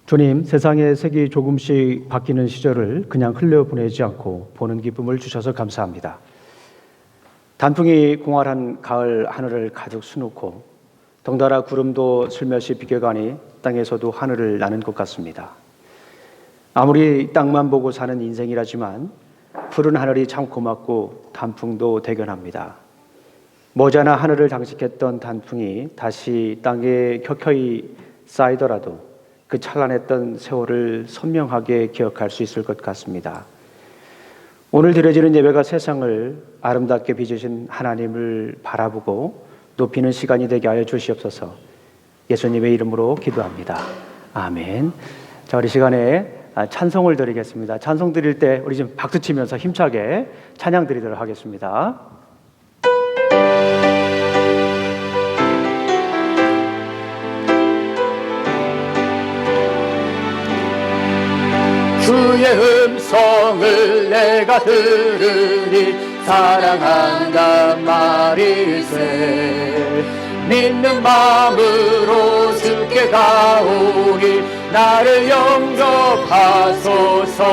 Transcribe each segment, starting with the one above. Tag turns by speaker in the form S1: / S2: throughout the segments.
S1: 주님, 세상의 색이 조금씩 바뀌는 시절을 그냥 흘려보내지 않고 보는 기쁨을 주셔서 감사합니다. 단풍이 공활한 가을 하늘을 가득 수놓고 덩달아 구름도 슬며시 비껴가니 땅에서도 하늘을 나는 것 같습니다. 아무리 땅만 보고 사는 인생이라지만 푸른 하늘이 참 고맙고 단풍도 대견합니다. 머지않아 하늘을 장식했던 단풍이 다시 땅에 켜켜이 쌓이더라도 그 찬란했던 세월을 선명하게 기억할 수 있을 것 같습니다. 오늘 드려지는 예배가 세상을 아름답게 빚으신 하나님을 바라보고 높이는 시간이 되게 하여 주시옵소서. 예수님의 이름으로 기도합니다. 아멘. 자, 우리 시간에 찬송을 드리겠습니다. 찬송 드릴 때 우리 좀 박수 치면서 힘차게 찬양 드리도록 하겠습니다.
S2: 주의 음성을 내가 들으니 사랑한단 말일세. 믿는 마음으로 주께 가오니 나를 영접하소서.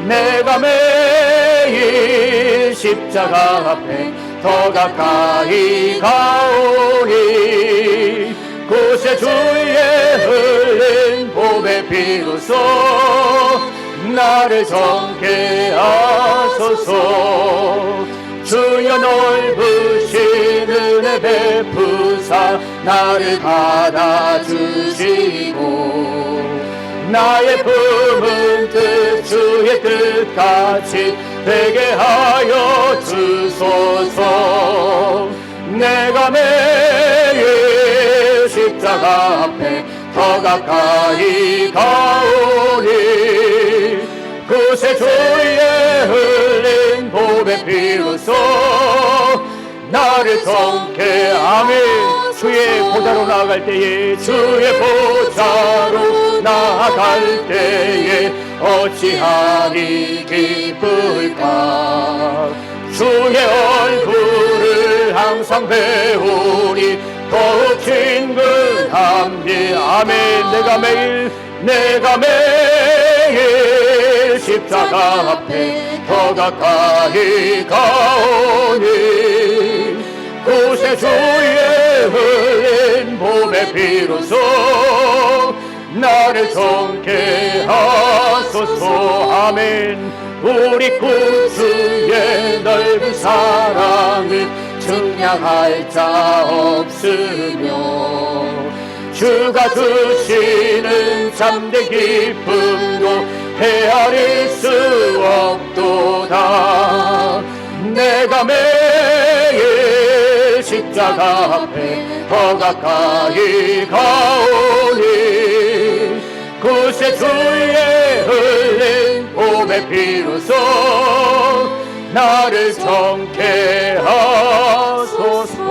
S2: 내가 매일 십자가 앞에 더 가까이 가오니 곳에 주의 흘린 봄의 비로소 나를 정케 하소서. 주여 넓으신 은혜 베푸사 나를 받아주시고 나의 품은 뜻 주의 뜻같이 되게 하여 주소서. 내가 매일 십자가 앞에 더 가까이 가오니 곳에 주의 흘린 봄의 피로소 나를 정케. 아멘. 주의 보좌로 나아갈 때에 주의 보좌로 나아갈 때에 어찌하리 기쁠까. 주의 얼굴을 항상 배우니 더욱 친근함이. 아멘. 내가 매일 십자가 앞에 더 가까이 가오니 곳에 주의 흘린 봄의 피로소 나를 정케 하소서. 아멘. 우리 구주의 넓은 사랑을 증량할 자 없으며 주가 주시는 참된 기쁨도 헤아릴 수 없도다. 내가 매일 십자가 앞에 더 가까이 가오니 곳에 주의 흘린 봄의 피로소 나를 정케 하소서.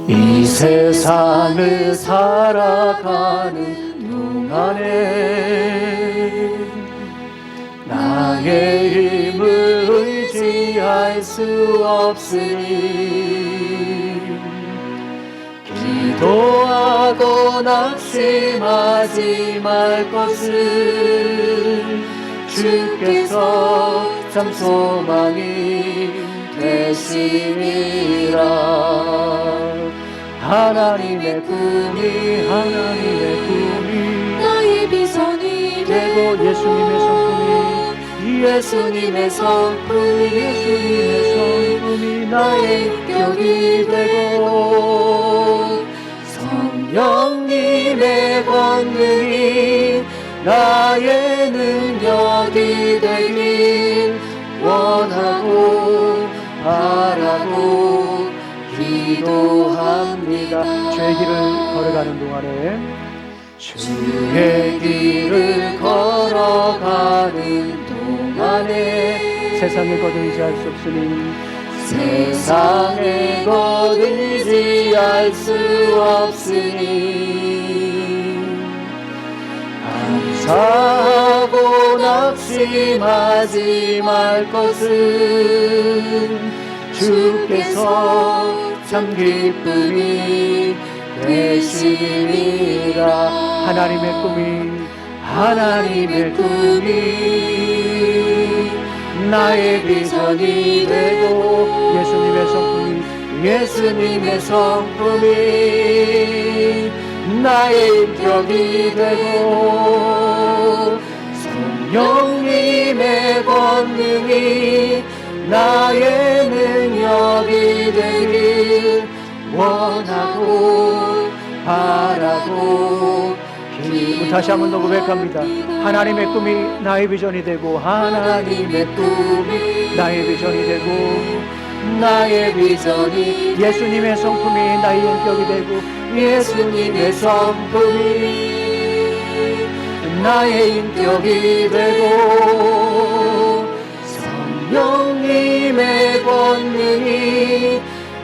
S2: 이 세상을 살아가는 동안에 나의 힘을 의지할 수 없으니 기도하고 낙심하지 말 것을 주께서 참 소망이 되심이라. 하나님의 꿈이
S3: 나의 비전이
S1: 되고 예수님의 성품이
S3: 나의 인격이
S1: 되고
S3: 성령님의 권능이 나의 능력이 되길 원하고 바라고 기도합니다.
S1: 주의 길을 걸어가는 동안에
S3: 주의 길을 걸어가는 동안에
S1: 세상에 거저 의지할 수 없으니
S2: 세상의 것 의지할 수 없으니 감사하고 낙심하지 말 것은 주께서 참 기쁨이 되시리라. 하나님의 꿈이 나의 비전이 되고 예수님의 성품이 나의 인격이 되고 성령님의 권능이 나의 능력이 되길 원하고 바라고
S1: 다시 한 번 더 고백합니다. 하나님의 꿈이 나의 비전이 되고
S2: 하나님의 꿈이
S1: 나의 비전이 되고
S2: 나의 비전이
S1: 예수님의 성품이 나의 인격이 되고
S2: 예수님의 성품이 나의 인격이 되고 성령님의 권능이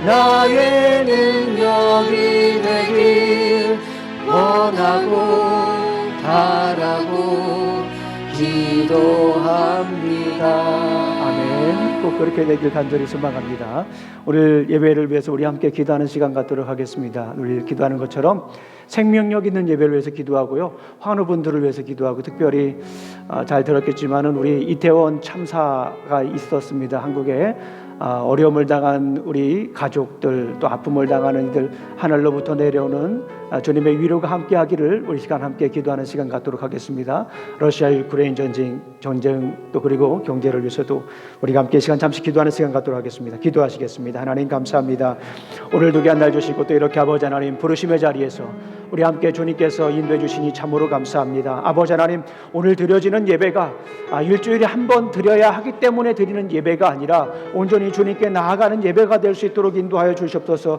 S2: 나의 능력이 되길 원하고 바라고 기도합니다.
S1: 아멘. 꼭 그렇게 되길 간절히 소망합니다. 오늘 예배를 위해서 우리 함께 기도하는 시간 갖도록 하겠습니다. 우리 기도하는 것처럼 생명력 있는 예배를 위해서 기도하고요, 환우분들을 위해서 기도하고, 특별히 잘 들었겠지만은 우리 이태원 참사가 있었습니다. 한국에 어려움을 당한 우리 가족들, 또 아픔을 당하는 이들, 하늘로부터 내려오는 주님의 위로가 함께하기를 우리 시간 함께 기도하는 시간 갖도록 하겠습니다. 러시아 유크레인 전쟁 또 그리고 경제를 위해서도 우리가 함께 시간 잠시 기도하는 시간 갖도록 하겠습니다. 기도하시겠습니다. 하나님 감사합니다. 오늘도 귀한 날 주시고 또 이렇게 아버지 하나님 부르심의 자리에서 우리 함께 주님께서 인도해 주시니 참으로 감사합니다. 아버지 하나님, 오늘 드려지는 예배가 일주일에 한 번 드려야 하기 때문에 드리는 예배가 아니라 온전히 주님께 나아가는 예배가 될 수 있도록 인도하여 주시옵소서.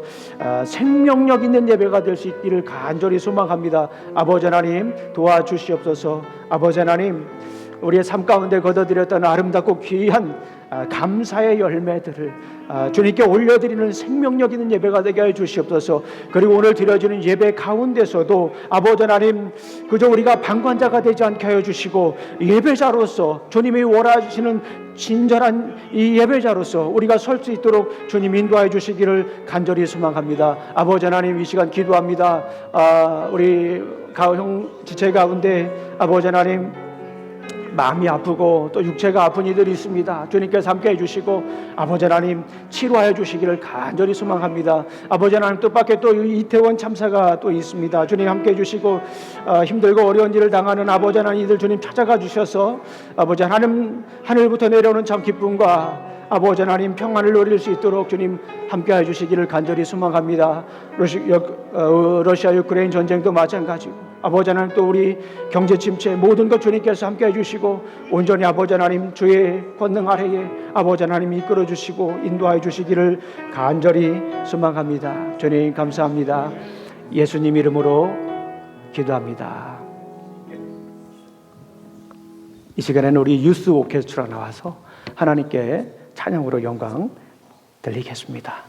S1: 생명력 있는 예배가 될 수 있기를 간절히 소망합니다. 아버지 하나님 도와주시옵소서. 아버지 하나님, 우리의 삶 가운데 거둬들였던 아름답고 귀한 감사의 열매들을 주님께 올려드리는 생명력 있는 예배가 되게 해 주시옵소서. 그리고 오늘 드려지는 예배 가운데서도 아버지 하나님, 그저 우리가 방관자가 되지 않게 하여 주시고 예배자로서 주님이 원하시는 친절한 이 예배자로서 우리가 설 수 있도록 주님 인도하여 주시기를 간절히 소망합니다. 아버지 하나님, 이 시간 기도합니다. 우리 가정 지체 가운데 아버지 하나님, 마음이 아프고 또 육체가 아픈 이들이 있습니다. 주님께서 함께 해주시고 아버지 하나님 치료하여 주시기를 간절히 소망합니다. 아버지 하나님, 뜻밖의 또 이태원 참사가 또 있습니다. 주님 함께 해주시고 힘들고 어려운 일을 당하는 아버지 하나님 이들 주님 찾아가 주셔서 아버지 하나님 하늘부터 내려오는 참 기쁨과 아버지 하나님 평안을 누릴 수 있도록 주님 함께해 주시기를 간절히 소망합니다. 러시아 유크레인 전쟁도 마찬가지고 아버지 하나님, 또 우리 경제 침체 모든 것 주님께서 함께해 주시고 온전히 아버지 하나님 주의 권능 아래에 아버지 하나님 이끌어 주시고 인도하여 주시기를 간절히 소망합니다. 주님 감사합니다. 예수님 이름으로 기도합니다. 이 시간에는 우리 유스 오케스트라 나와서 하나님께 찬양으로 영광 들리겠습니다.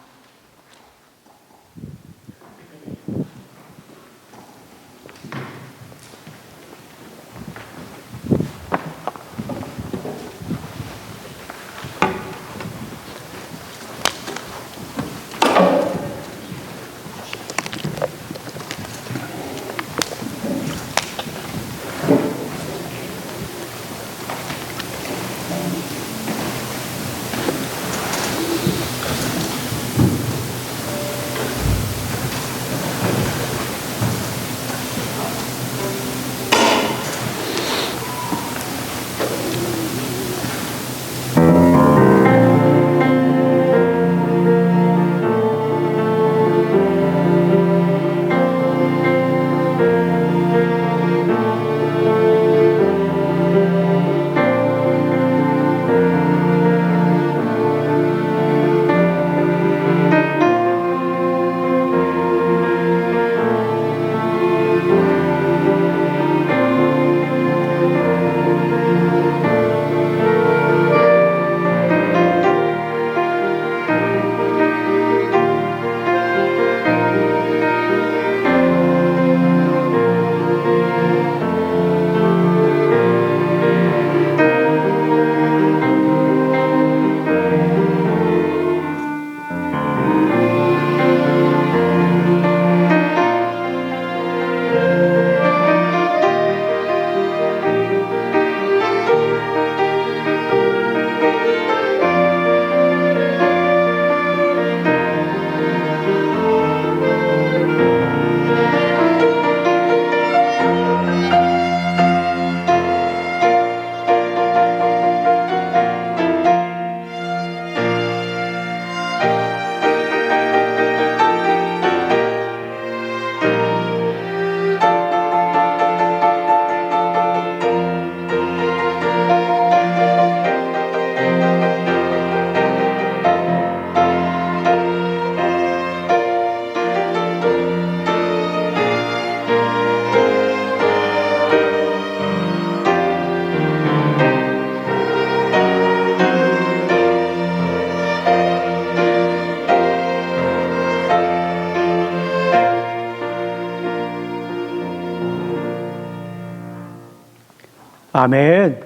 S1: 아멘.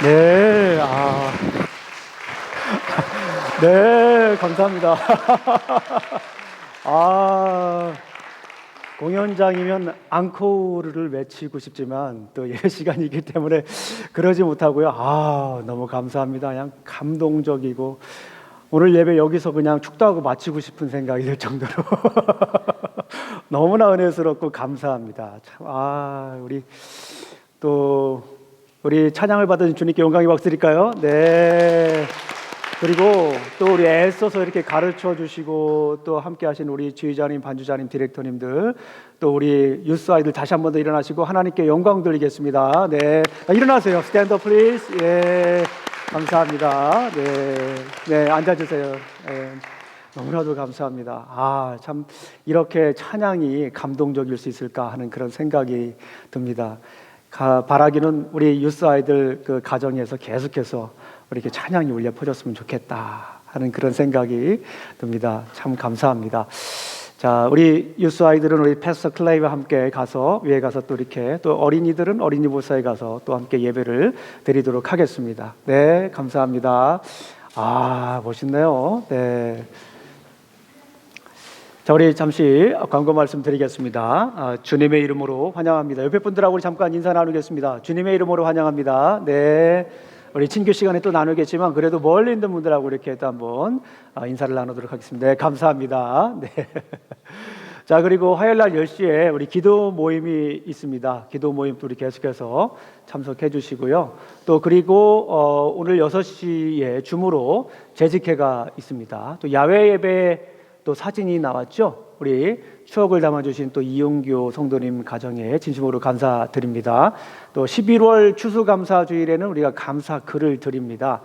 S1: 네, 네, 감사합니다. 공연장이면 앙코르를 외치고 싶지만 또 예배 시간이기 때문에 그러지 못하고요. 너무 감사합니다. 그냥 감동적이고 오늘 예배 여기서 그냥 축도하고 마치고 싶은 생각이 들 정도로 너무나 은혜스럽고 감사합니다. 참, 우리 찬양을 받은 주님께 영광의 박수 드릴까요? 네. 그리고 또 우리 애써서 이렇게 가르쳐 주시고 또 함께 하신 우리 지휘자님, 반주자님, 디렉터님들, 또 우리 유스 아이들 다시 한 번 더 일어나시고 하나님께 영광 돌리겠습니다. 네. 일어나세요. Stand up please. 예. 감사합니다. 네, 앉아주세요. 네, 너무나도 감사합니다. 참 이렇게 찬양이 감동적일 수 있을까 하는 그런 생각이 듭니다. 바라기는 우리 유스 아이들 그 가정에서 계속해서 이렇게 찬양이 울려 퍼졌으면 좋겠다 하는 그런 생각이 듭니다. 참 감사합니다. 자, 우리 유스 아이들은 우리 패스터 클레이와 함께 가서 위에 가서 또 이렇게 또 어린이들은 어린이 보사에 가서 또 함께 예배를 드리도록 하겠습니다. 네, 감사합니다. 멋있네요. 네. 자, 우리 잠시 광고 말씀 드리겠습니다. 주님의 이름으로 환영합니다. 옆에 분들하고 우리 잠깐 인사 나누겠습니다. 주님의 이름으로 환영합니다. 네. 우리 친교 시간에 또 나누겠지만 그래도 멀리 있는 분들하고 이렇게 또 한번 인사를 나누도록 하겠습니다. 네, 감사합니다. 네. 자, 그리고 화요일 날 10시에 우리 기도 모임이 있습니다. 기도 모임 또 우리 계속해서 참석해 주시고요. 또 그리고 오늘 6시에 줌으로 재직회가 있습니다. 또 야외 예배 또 사진이 나왔죠. 우리 추억을 담아주신 또 이용교 성도님 가정에 진심으로 감사드립니다. 또 11월 추수감사주일에는 우리가 감사 글을 드립니다.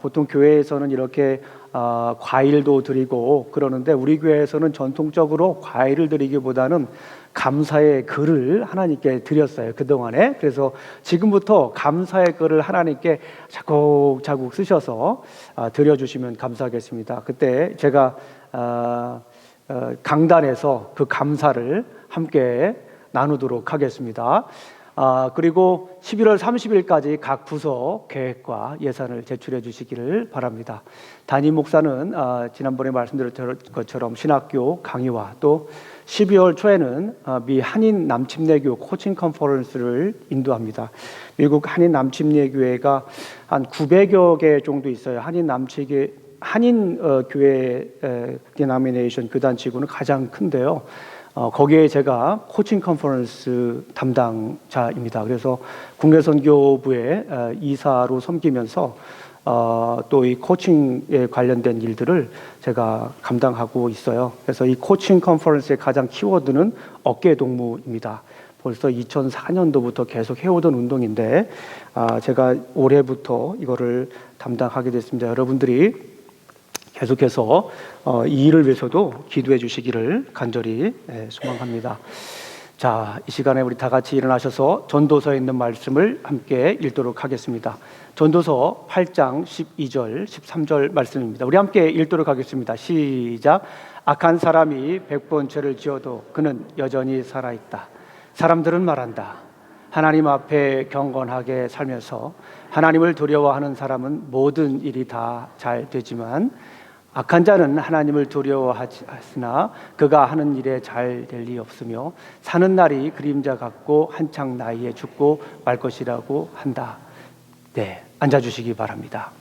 S1: 보통 교회에서는 이렇게 과일도 드리고 그러는데 우리 교회에서는 전통적으로 과일을 드리기보다는 감사의 글을 하나님께 드렸어요. 그동안에. 그래서 지금부터 감사의 글을 하나님께 자국자국 쓰셔서 드려주시면 감사하겠습니다. 그때 제가 강단에서 그 감사를 함께 나누도록 하겠습니다. 그리고 11월 30일까지 각 부서 계획과 예산을 제출해 주시기를 바랍니다. 담임 목사는 지난번에 말씀드렸던 것처럼 신학교 강의와 또 12월 초에는 미 한인 남침례교 코칭 컨퍼런스를 인도합니다. 미국 한인 남침례교회가 한 900여 개 정도 있어요. 한인 교회 디노미네이션 교단치고는 가장 큰데요. 거기에 제가 코칭 컨퍼런스 담당자입니다. 그래서 국내선교부의 이사로 섬기면서 또 이 코칭에 관련된 일들을 제가 감당하고 있어요. 그래서 이 코칭 컨퍼런스의 가장 키워드는 어깨 동무입니다. 벌써 2004년도부터 계속 해오던 운동인데 제가 올해부터 이거를 담당하게 됐습니다. 여러분들이 계속해서 이 일을 위해서도 기도해 주시기를 간절히 소망합니다. 자, 이 시간에 우리 다 같이 일어나셔서 전도서에 있는 말씀을 함께 읽도록 하겠습니다. 전도서 8장 12절, 13절 말씀입니다. 우리 함께 읽도록 하겠습니다. 시작. 악한 사람이 100번 죄를 지어도 그는 여전히 살아있다. 사람들은 말한다. 하나님 앞에 경건하게 살면서 하나님을 두려워하는 사람은 모든 일이 다 잘 되지만 악한 자는 하나님을 두려워하으나 그가 하는 일에 잘 될 리 없으며 사는 날이 그림자 같고 한창 나이에 죽고 말 것이라고 한다. 네, 앉아주시기 바랍니다.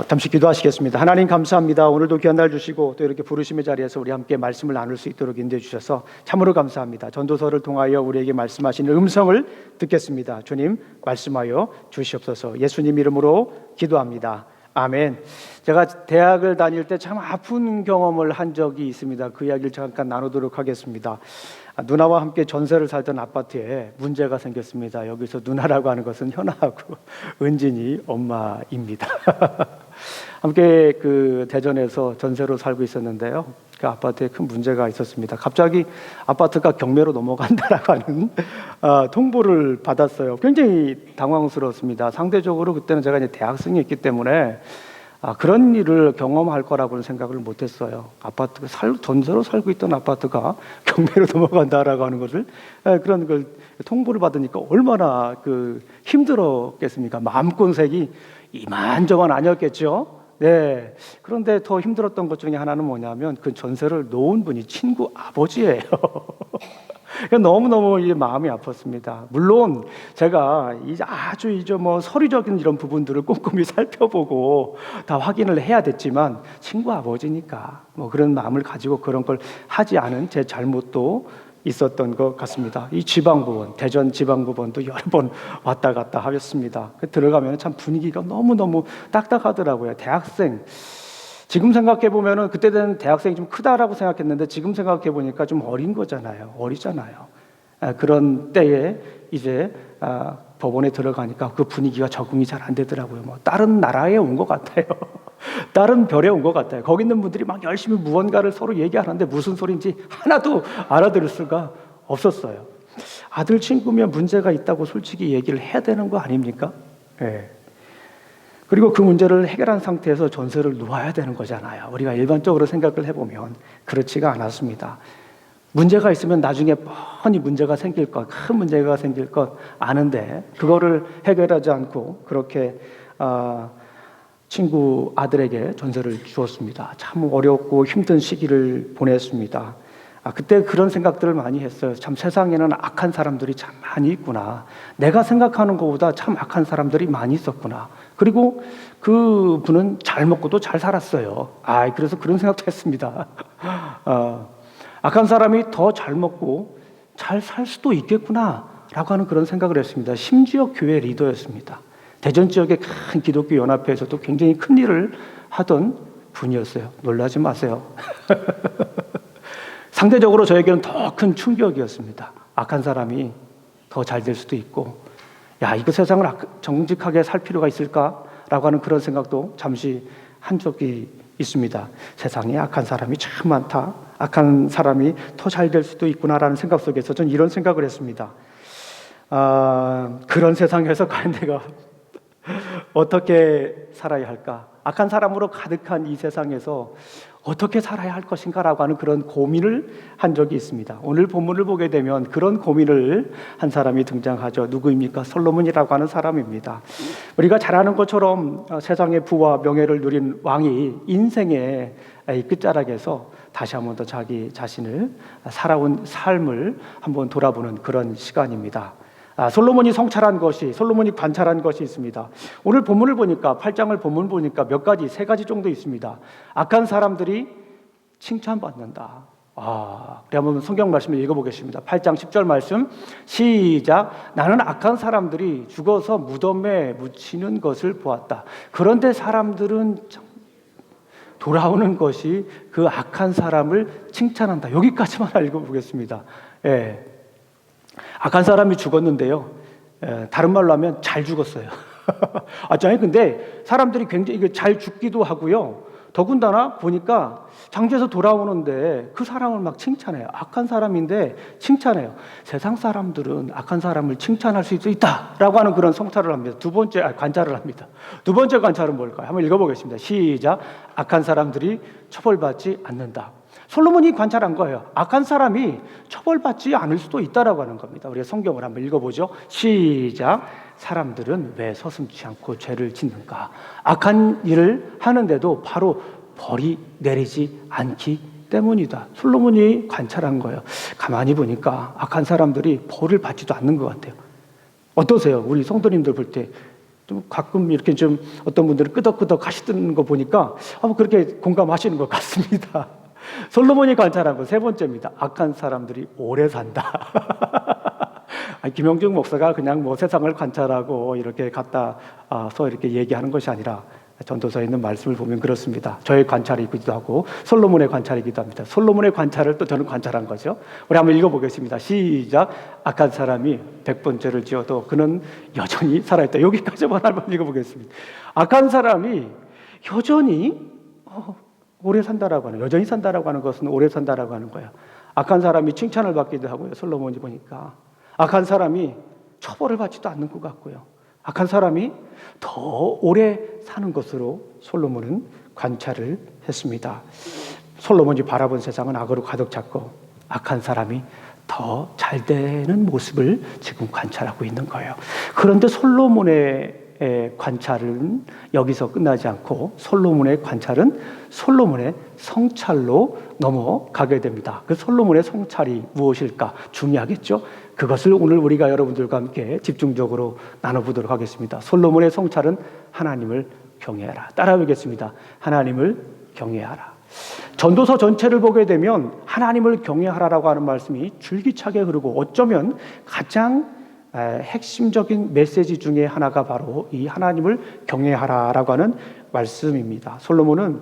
S1: 잠시 기도하시겠습니다. 하나님 감사합니다. 오늘도 귀한 날 주시고 또 이렇게 부르심의 자리에서 우리 함께 말씀을 나눌 수 있도록 인도해 주셔서 참으로 감사합니다. 전도서를 통하여 우리에게 말씀하시는 음성을 듣겠습니다. 주님 말씀하여 주시옵소서. 예수님 이름으로 기도합니다. 아멘. 제가 대학을 다닐 때 참 아픈 경험을 한 적이 있습니다. 그 이야기를 잠깐 나누도록 하겠습니다. 누나와 함께 전세를 살던 아파트에 문제가 생겼습니다. 여기서 누나라고 하는 것은 현아하고 은진이 엄마입니다. 함께 그 대전에서 전세로 살고 있었는데요. 그 아파트에 큰 문제가 있었습니다. 갑자기 아파트가 경매로 넘어간다라고 하는 통보를 받았어요. 굉장히 당황스러웠습니다. 상대적으로 그때는 제가 이제 대학생이었기 때문에 그런 일을 경험할 거라고는 생각을 못했어요. 아파트가 전세로 살고 있던 아파트가 경매로 넘어간다라고 하는 것을 그런 걸 통보를 받으니까 얼마나 힘들었겠습니까? 마음곤색이 이만저만 아니었겠죠. 네. 그런데 더 힘들었던 것 중에 하나는 뭐냐면 그 전세를 놓은 분이 친구 아버지예요. 너무너무 마음이 아팠습니다. 물론 제가 아주 서류적인 이런 부분들을 꼼꼼히 살펴보고 다 확인을 해야 됐지만 친구 아버지니까 그런 마음을 가지고 그런 걸 하지 않은 제 잘못도 있었던 것 같습니다. 이 지방법원, 대전 지방법원도 여러 번 왔다 갔다 하였습니다. 들어가면 참 분위기가 너무너무 딱딱하더라고요. 대학생, 지금 생각해 보면은 그때는 대학생이 좀 크다라고 생각했는데 지금 생각해 보니까 좀 어린 거잖아요. 어리잖아요. 그런 때에 이제 법원에 들어가니까 그 분위기가 적응이 잘 안 되더라고요. 다른 나라에 온 것 같아요. 다른 별에 온 것 같아요. 거기 있는 분들이 막 열심히 무언가를 서로 얘기하는데 무슨 소리인지 하나도 알아들을 수가 없었어요. 아들 친구면 문제가 있다고 솔직히 얘기를 해야 되는 거 아닙니까? 네. 그리고 그 문제를 해결한 상태에서 전세를 놓아야 되는 거잖아요. 우리가 일반적으로 생각을 해보면 그렇지가 않았습니다. 문제가 있으면 나중에 뻔히 문제가 생길 것, 큰 문제가 생길 것 아는데 그거를 해결하지 않고 그렇게 친구 아들에게 전세를 주었습니다. 참 어렵고 힘든 시기를 보냈습니다. 그때 그런 생각들을 많이 했어요. 참 세상에는 악한 사람들이 참 많이 있구나. 내가 생각하는 것보다 참 악한 사람들이 많이 있었구나. 그리고 그 분은 잘 먹고도 잘 살았어요. 그래서 그런 생각도 했습니다. 악한 사람이 더 잘 먹고 잘 살 수도 있겠구나라고 하는 그런 생각을 했습니다. 심지어 교회 리더였습니다. 대전 지역의 큰 기독교 연합회에서도 굉장히 큰 일을 하던 분이었어요. 놀라지 마세요. 상대적으로 저에게는 더 큰 충격이었습니다. 악한 사람이 더 잘 될 수도 있고, 이거 세상을 정직하게 살 필요가 있을까라고 하는 그런 생각도 잠시 한 적이 있습니다. 세상에 악한 사람이 참 많다. 악한 사람이 더 잘 될 수도 있구나라는 생각 속에서 저는 이런 생각을 했습니다. 그런 세상에서 과연 내가 어떻게 살아야 할까? 악한 사람으로 가득한 이 세상에서 어떻게 살아야 할 것인가라고 하는 그런 고민을 한 적이 있습니다. 오늘 본문을 보게 되면 그런 고민을 한 사람이 등장하죠. 누구입니까? 솔로몬이라고 하는 사람입니다. 우리가 잘 아는 것처럼 세상의 부와 명예를 누린 왕이 인생의 끝자락에서 다시 한 번 더 자기 자신을 살아온 삶을 한번 돌아보는 그런 시간입니다. 솔로몬이 솔로몬이 관찰한 것이 있습니다. 오늘 본문을 보니까 8장을 본문 보니까 세 가지 정도 있습니다. 악한 사람들이 칭찬받는다. 그래 한번 성경 말씀을 읽어보겠습니다. 8장 10절 말씀 시작. 나는 악한 사람들이 죽어서 무덤에 묻히는 것을 보았다. 그런데 사람들은 돌아오는 것이 그 악한 사람을 칭찬한다. 여기까지만 읽어보겠습니다. 악한 사람이 죽었는데요. 다른 말로 하면 잘 죽었어요. 근데 사람들이 굉장히 잘 죽기도 하고요. 더군다나 보니까 장지에서 돌아오는데 그 사람을 막 칭찬해요. 악한 사람인데 칭찬해요. 세상 사람들은 악한 사람을 칭찬할 수 있다라고 하는 그런 성찰을 합니다. 관찰을 합니다. 두 번째 관찰은 뭘까요? 한번 읽어보겠습니다. 시작. 악한 사람들이 처벌받지 않는다. 솔로몬이 관찰한 거예요. 악한 사람이 처벌받지 않을 수도 있다라고 하는 겁니다. 우리가 성경을 한번 읽어보죠. 시작. 사람들은 왜 서슴지 않고 죄를 짓는가? 악한 일을 하는데도 바로 벌이 내리지 않기 때문이다. 솔로몬이 관찰한 거예요. 가만히 보니까 악한 사람들이 벌을 받지도 않는 것 같아요. 어떠세요? 우리 성도님들 볼 때 좀 가끔 이렇게 좀 어떤 분들은 끄덕끄덕 하시는 거 보니까 그렇게 공감하시는 것 같습니다. 솔로몬이 관찰한 거 세 번째입니다. 악한 사람들이 오래 산다. 김영중 목사가 그냥 세상을 관찰하고 이렇게 갖다서 이렇게 얘기하는 것이 아니라 전도서에 있는 말씀을 보면 그렇습니다. 저의 관찰이기도 하고 솔로몬의 관찰이기도 합니다. 솔로몬의 관찰을 또 저는 관찰한 거죠. 우리 한번 읽어보겠습니다. 시작. 악한 사람이 100번째를 지어도 그는 여전히 살아있다. 여기까지만 한번 읽어보겠습니다. 악한 사람이 여전히 오래 산다라고 하는, 여전히 산다라고 하는 것은 오래 산다라고 하는 거예요. 악한 사람이 칭찬을 받기도 하고요. 솔로몬이 보니까 악한 사람이 처벌을 받지도 않는 것 같고요. 악한 사람이 더 오래 사는 것으로 솔로몬은 관찰을 했습니다. 솔로몬이 바라본 세상은 악으로 가득 찼고 악한 사람이 더 잘 되는 모습을 지금 관찰하고 있는 거예요. 그런데 솔로몬의 관찰은 여기서 끝나지 않고 솔로몬의 관찰은 솔로몬의 성찰로 넘어가게 됩니다. 그 솔로몬의 성찰이 무엇일까 중요하겠죠? 그것을 오늘 우리가 여러분들과 함께 집중적으로 나눠보도록 하겠습니다. 솔로몬의 성찰은 하나님을 경외하라. 따라하겠습니다. 하나님을 경외하라. 전도서 전체를 보게 되면 하나님을 경외하라라고 하는 말씀이 줄기차게 흐르고 어쩌면 가장 핵심적인 메시지 중에 하나가 바로 이 하나님을 경외하라라고 하는 말씀입니다. 솔로몬은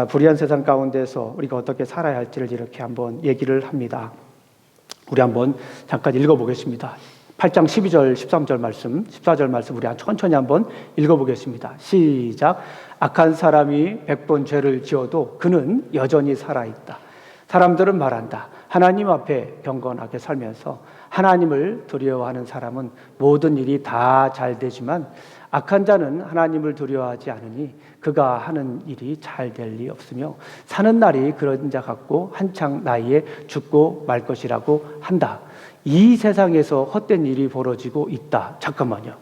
S1: 불의한 세상 가운데서 우리가 어떻게 살아야 할지를 이렇게 한번 얘기를 합니다. 우리 한번 잠깐 읽어보겠습니다. 8장 12절, 13절 말씀, 14절 말씀 우리 천천히 한번 읽어보겠습니다. 시작. 악한 사람이 100번 죄를 지어도 그는 여전히 살아있다. 사람들은 말한다. 하나님 앞에 경건하게 살면서 하나님을 두려워하는 사람은 모든 일이 다 잘 되지만 악한 자는 하나님을 두려워하지 않으니 그가 하는 일이 잘 될 리 없으며 사는 날이 그런 자 같고 한창 나이에 죽고 말 것이라고 한다. 이 세상에서 헛된 일이 벌어지고 있다. 잠깐만요.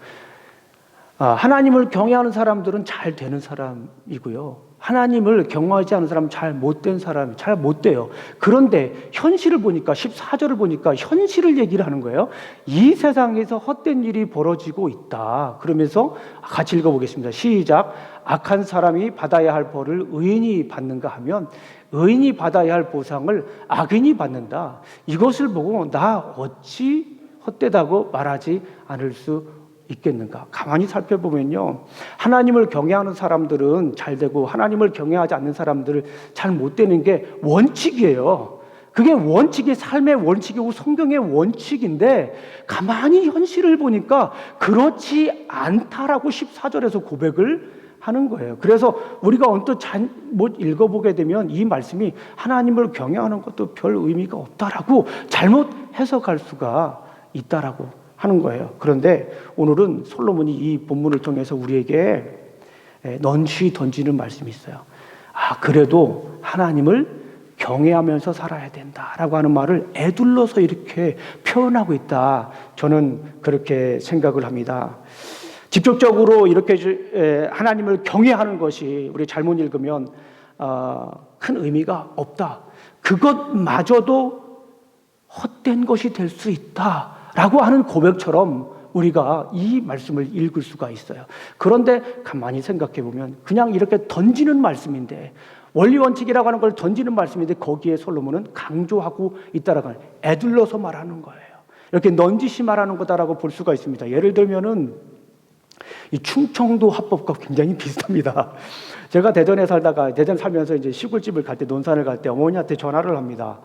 S1: 하나님을 경외하는 사람들은 잘 되는 사람이고요. 하나님을 경외하지 않는 사람은 잘 못된 사람이 잘 못 돼요. 그런데 현실을 보니까 14절을 보니까 현실을 얘기를 하는 거예요. 이 세상에서 헛된 일이 벌어지고 있다. 그러면서 같이 읽어보겠습니다. 시작. 악한 사람이 받아야 할 벌을 의인이 받는가 하면 의인이 받아야 할 보상을 악인이 받는다. 이것을 보고 나 어찌 헛되다고 말하지 않을 수 있겠는가? 가만히 살펴보면요. 하나님을 경외하는 사람들은 잘 되고 하나님을 경외하지 않는 사람들은 잘 못 되는 게 원칙이에요. 그게 원칙이 삶의 원칙이고 성경의 원칙인데 가만히 현실을 보니까 그렇지 않다라고 14절에서 고백을 하는 거예요. 그래서 우리가 언뜻 잘못 읽어보게 되면 이 말씀이 하나님을 경외하는 것도 별 의미가 없다라고 잘못 해석할 수가 있다라고 하는 거예요. 그런데 오늘은 솔로몬이 이 본문을 통해서 우리에게 넌시 던지는 말씀이 있어요. 그래도 하나님을 경외하면서 살아야 된다라고 하는 말을 에둘러서 이렇게 표현하고 있다. 저는 그렇게 생각을 합니다. 직접적으로 이렇게 하나님을 경외하는 것이 우리 잘못 읽으면 큰 의미가 없다. 그것마저도 헛된 것이 될 수 있다라고 하는 고백처럼 우리가 이 말씀을 읽을 수가 있어요. 그런데 가만히 생각해 보면 그냥 이렇게 던지는 말씀인데 원리 원칙이라고 하는 걸 던지는 말씀인데 거기에 솔로몬은 강조하고 있다라고 하는 애둘러서 말하는 거예요. 이렇게 넌지시 말하는 거다라고 볼 수가 있습니다. 예를 들면은 이 충청도 화법과 굉장히 비슷합니다. 제가 대전 살면서 이제 시골집을 갈 때 논산을 갈 때 어머니한테 전화를 합니다.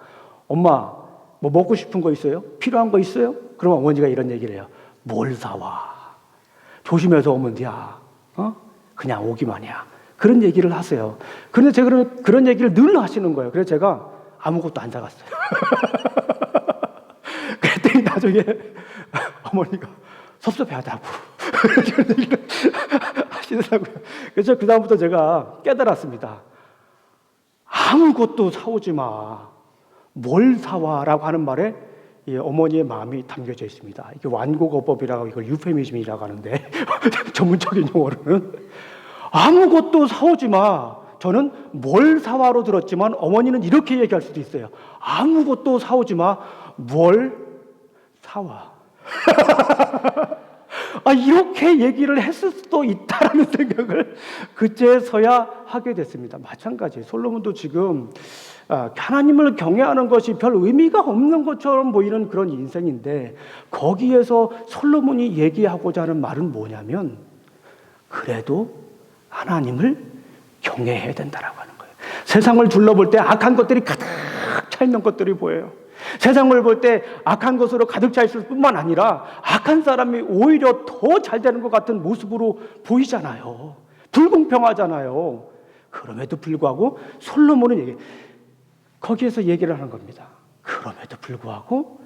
S1: 엄마, 뭐 먹고 싶은 거 있어요? 필요한 거 있어요? 그러면 어머니가 이런 얘기를 해요. 뭘 사와? 조심해서 오면 돼. 그냥 오기만 해. 그런 얘기를 하세요. 그런데 제가 그런 얘기를 늘 하시는 거예요. 그래서 제가 아무것도 안 사갔어요. 그랬더니 나중에 어머니가 섭섭해하다고 그런 얘기를 하시더라고요. 그래서 그 다음부터 제가 깨달았습니다. 아무것도 사오지 마. 뭘 사와라고 하는 말에 어머니의 마음이 담겨져 있습니다. 이게 완곡어법이라고 이걸 유페미즘이라고 하는데 전문적인 용어로는 아무것도 사오지 마. 저는 뭘 사와로 들었지만 어머니는 이렇게 얘기할 수도 있어요. 아무것도 사오지 마. 뭘 사와. 이렇게 얘기를 했을 수도 있다라는 생각을 그제서야 하게 됐습니다. 마찬가지 솔로몬도 지금 하나님을 경외하는 것이 별 의미가 없는 것처럼 보이는 그런 인생인데 거기에서 솔로몬이 얘기하고자 하는 말은 뭐냐면 그래도 하나님을 경외해야 된다라고 하는 거예요. 세상을 둘러볼 때 악한 것들이 가득 차 있는 것들이 보여요. 세상을 볼 때 악한 것으로 가득 차 있을 뿐만 아니라 악한 사람이 오히려 더 잘 되는 것 같은 모습으로 보이잖아요. 불공평하잖아요. 그럼에도 불구하고 솔로몬은 거기에서 얘기를 하는 겁니다. 그럼에도 불구하고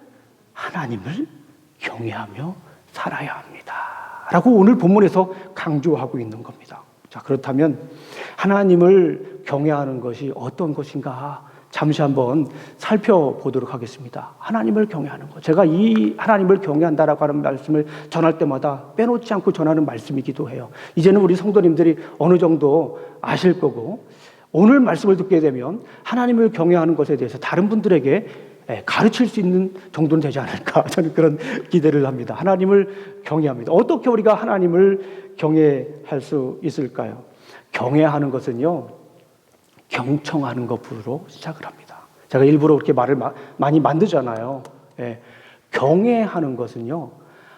S1: 하나님을 경외하며 살아야 합니다 라고 오늘 본문에서 강조하고 있는 겁니다. 자, 그렇다면 하나님을 경외하는 것이 어떤 것인가 잠시 한번 살펴보도록 하겠습니다. 하나님을 경외하는 것. 제가 이 하나님을 경외한다라고 하는 말씀을 전할 때마다 빼놓지 않고 전하는 말씀이기도 해요. 이제는 우리 성도님들이 어느 정도 아실 거고, 오늘 말씀을 듣게 되면 하나님을 경외하는 것에 대해서 다른 분들에게 가르칠 수 있는 정도는 되지 않을까, 저는 그런 기대를 합니다. 하나님을 경외합니다. 어떻게 우리가 하나님을 경외할 수 있을까요? 경외하는 것은요, 경청하는 것으로 시작을 합니다. 제가 일부러 그렇게 말을 많이 만들잖아요. 경외하는 것은요,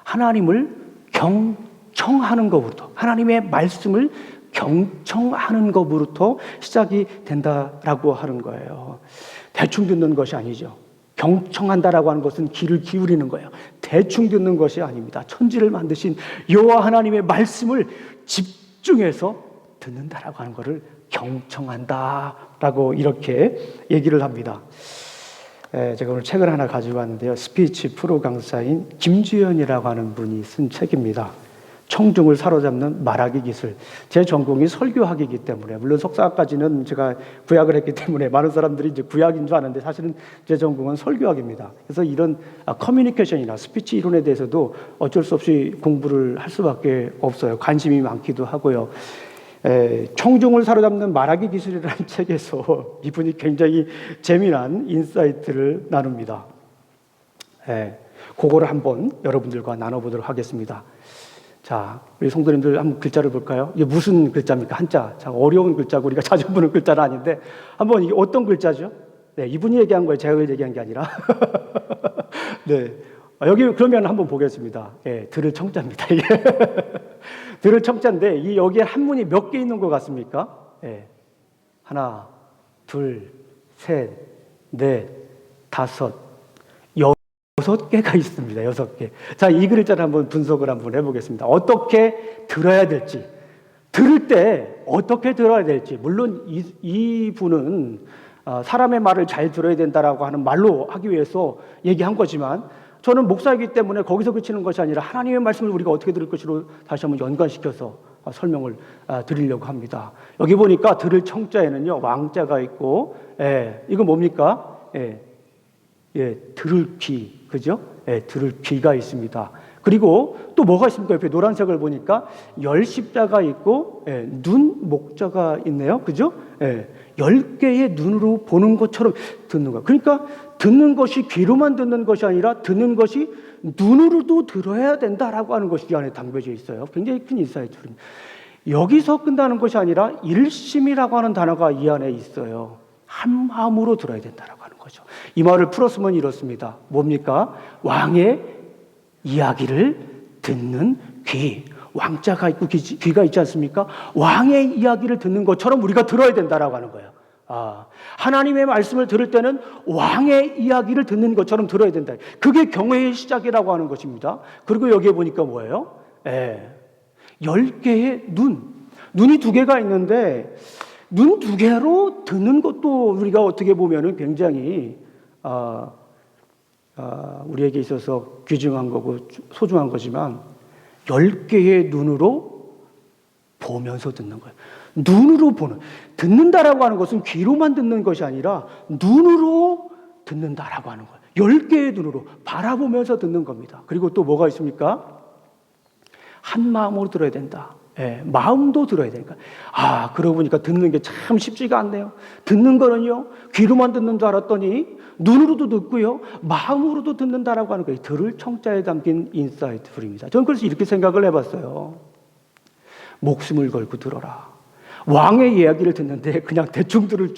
S1: 하나님을 경청하는 것부터, 하나님의 말씀을 경청하는 것부터 시작이 된다라고 하는 거예요. 대충 듣는 것이 아니죠. 경청한다라고 하는 것은 귀를 기울이는 거예요. 대충 듣는 것이 아닙니다. 천지를 만드신 여호와 하나님의 말씀을 집중해서 듣는다라고 하는 것을 경청한다라고 이렇게 얘기를 합니다. 제가 오늘 책을 하나 가지고 왔는데요. 스피치 프로 강사인 김주연이라고 하는 분이 쓴 책입니다. 청중을 사로잡는 말하기 기술. 제 전공이 설교학이기 때문에, 물론 석사까지는 제가 구약을 했기 때문에 많은 사람들이 이제 구약인 줄 아는데 사실은 제 전공은 설교학입니다. 그래서 이런 커뮤니케이션이나 스피치 이론에 대해서도 어쩔 수 없이 공부를 할 수밖에 없어요. 관심이 많기도 하고요. 청중을 사로잡는 말하기 기술이라는 책에서 이분이 굉장히 재미난 인사이트를 나눕니다. 그거를 한번 여러분들과 나눠보도록 하겠습니다. 자, 우리 성도님들 한번 글자를 볼까요? 이게 무슨 글자입니까? 한자. 자, 어려운 글자고 우리가 자주 보는 글자는 아닌데 한번 이게 어떤 글자죠? 네, 이분이 얘기한 거예요. 제가 얘기한 게 아니라. 네, 여기 그러면 한번 보겠습니다. 들을 청자입니다. 이게 들을 청자인데 이 여기에 한문이 몇 개 있는 것 같습니까? 하나, 둘, 셋, 넷, 다섯, 6개가 있습니다. 6개. 자, 이 글자를 한번 분석을 한번 해보겠습니다. 어떻게 들어야 될지, 들을 때 어떻게 들어야 될지. 물론 이 분은 사람의 말을 잘 들어야 된다라고 하는 말로 하기 위해서 얘기한 거지만, 저는 목사이기 때문에 거기서 그치는 것이 아니라 하나님의 말씀을 우리가 어떻게 들을 것으로 다시 한번 연관시켜서 설명을 드리려고 합니다. 여기 보니까 들을 청자에는요, 왕자가 있고, 이거 뭡니까? 들을 귀, 그죠? 들을 귀가 있습니다. 그리고 또 뭐가 있습니까? 옆에 노란색을 보니까 열십자가 있고, 눈, 목자가 있네요. 그죠? 10개의 눈으로 보는 것처럼 듣는 거예요. 그러니까 듣는 것이 귀로만 듣는 것이 아니라 듣는 것이 눈으로도 들어야 된다라고 하는 것이 이 안에 담겨져 있어요. 굉장히 큰 인사이트입니다. 여기서 끝나는 것이 아니라 일심이라고 하는 단어가 이 안에 있어요. 한 마음으로 들어야 된다라고 하는 거죠. 이 말을 풀었으면 이렇습니다. 뭡니까? 왕의 이야기를 듣는 귀. 왕자가 있고 귀가 있지 않습니까? 왕의 이야기를 듣는 것처럼 우리가 들어야 된다라고 하는 거예요. 하나님의 말씀을 들을 때는 왕의 이야기를 듣는 것처럼 들어야 된다. 그게 경외의 시작이라고 하는 것입니다. 그리고 여기에 보니까 뭐예요? 10개의 눈이 2개가 있는데 눈 2개로 듣는 것도 우리가 어떻게 보면은 굉장히 우리에게 있어서 귀중한 거고 소중한 거지만 10개의 눈으로 보면서 듣는 거예요. 눈으로 보는, 듣는다라고 하는 것은 귀로만 듣는 것이 아니라 눈으로 듣는다라고 하는 거예요. 10개의 눈으로 바라보면서 듣는 겁니다. 그리고 또 뭐가 있습니까? 한 마음으로 들어야 된다. 마음도 들어야 되니까. 그러고 보니까 듣는 게 참 쉽지가 않네요. 듣는 거는요, 귀로만 듣는 줄 알았더니 눈으로도 듣고요, 마음으로도 듣는다라고 하는 거예요. 들을 청자에 담긴 인사이트풀입니다. 저는 그래서 이렇게 생각을 해봤어요. 목숨을 걸고 들어라. 왕의 이야기를 듣는데 그냥 대충 들을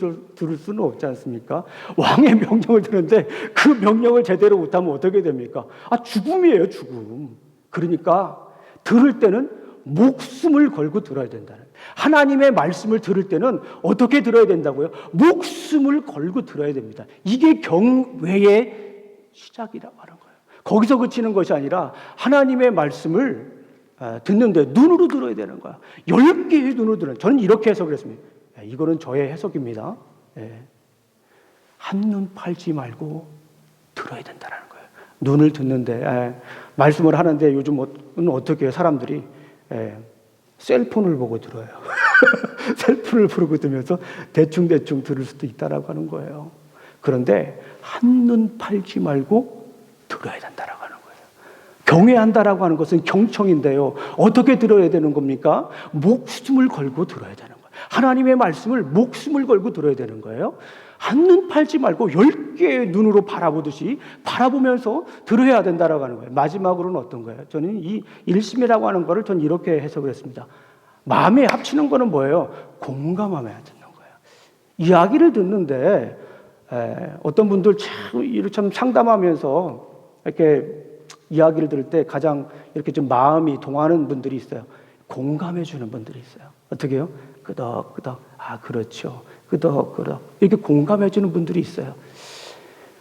S1: 수는 없지 않습니까? 왕의 명령을 듣는데 그 명령을 제대로 못하면 어떻게 됩니까? 죽음이에요, 죽음. 그러니까 들을 때는 목숨을 걸고 들어야 된다는. 하나님의 말씀을 들을 때는 어떻게 들어야 된다고요? 목숨을 걸고 들어야 됩니다. 이게 경외의 시작이라고 하는 거예요. 거기서 그치는 것이 아니라 하나님의 말씀을 듣는데 눈으로 들어야 되는 거야. 10개의 눈으로 들어요. 저는 이렇게 해석을 했습니다. 이거는 저의 해석입니다. 한눈 팔지 말고 들어야 된다는 거예요. 눈을 듣는데 말씀을 하는데 요즘은 어떻게 해요? 사람들이 셀폰을 보고 들어요. 셀폰을 보고 들으면서 대충 들을 수도 있다라고 하는 거예요. 그런데 한눈 팔지 말고 들어야 된다라고 하는 거예요. 경외한다라고 하는 것은 경청인데요. 어떻게 들어야 되는 겁니까? 목숨을 걸고 들어야 되는 거예요. 하나님의 말씀을 목숨을 걸고 들어야 되는 거예요. 한눈 팔지 말고 10개의 눈으로 바라보듯이 바라보면서 들어야 된다라고 하는 거예요. 마지막으로는 어떤 거예요? 저는 이 일심이라고 하는 거를 전 이렇게 해석을 했습니다. 마음에 합치는 거는 뭐예요? 공감하며 듣는 거예요. 이야기를 듣는데 어떤 분들 참 상담하면서 이렇게 이야기를 들을 때 가장 이렇게 좀 마음이 동하는 분들이 있어요. 공감해 주는 분들이 있어요. 어떻게 해요? 끄덕끄덕. 아, 그렇죠. 끄덕끄덕. 이렇게 공감해 주는 분들이 있어요.